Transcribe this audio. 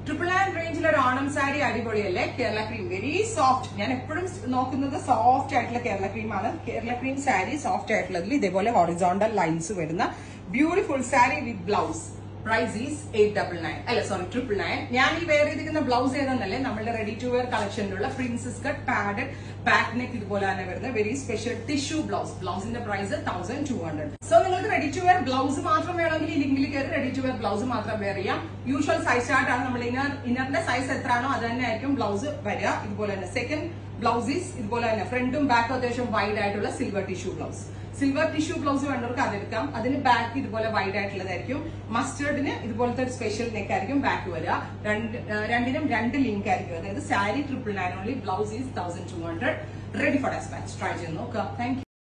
999 റേഞ്ചിൽ ഒരു ഓണം സാരി അടിപൊളിയല്ലേ? Kerala cream very soft. ഞാൻ എപ്പോഴും നോക്കുന്നത് സോഫ്റ്റ് ആയിട്ടുള്ള കേരള ക്രീമാണ്. കേരള ക്രീം സാരി സോഫ്റ്റ് ആയിട്ടുള്ളതിൽ ഇതേപോലെ ഹൊറിസോണ്ടൽ ലൈൻസ് വരുന്ന beautiful sari with blouse. Price is 899 അല്ല സോറി 999. ഞാൻ ഈ വെയർ ചെയ്തിരിക്കുന്ന ബ്ലൗസ് ഏതെന്നല്ലേ, നമ്മളുടെ റെഡി ടു വെയർ കളക്ഷനിലുള്ള princess cut padded back neck ഇതുപോലെ തന്നെ വരുന്ന വെരി സ്പെഷ്യൽ ടിഷ്യൂ ബ്ലൗസ്. ബ്ലൗസിന്റെ പ്രൈസ് 1200. സോ നിങ്ങൾക്ക് റെഡി ടു വെയർ ബ്ലൗസ് മാത്രം വേണമെങ്കിൽ ഈ ലിങ്കിൽ കയറി റെഡി ടു വെയർ ബ്ലൗസ് മാത്രം വെയർ ചെയ്യാം. യൂഷ്വൽ സൈസ് ചാർട്ട് ആണ്. നമ്മൾ ഇന്നറിന്റെ സൈസ് എത്രയാണോ അത് തന്നെ ആയിരിക്കും ബ്ലൗസ് വരിക. ഇതുപോലെ തന്നെ സെക്കൻഡ് ബ്ലൗസ് ഈസ് ഇതുപോലെ തന്നെ ഫ്രണ്ടും ബാക്കും അത്യാവശ്യം വൈഡ് ആയിട്ടുള്ള silver tissue blouse. Silver tissue blouse വേണ്ടവർക്ക് അതെടുക്കാം. അതിന് ബാക്ക് ഇതുപോലെ വൈഡ് ആയിട്ടുള്ളതായിരിക്കും. മസ്റ്റേർഡിന് ഇതുപോലത്തെ ഒരു സ്പെഷ്യൽ നെക്ക് ആയിരിക്കും ബാക്ക് വരിക. രണ്ടിനും 2 ലിങ്ക് ആയിരിക്കും. അതായത് sari 999 only, blouse is 1200. Ready for despatch. Try ചെയ്ത് നോക്കുക. Thank U.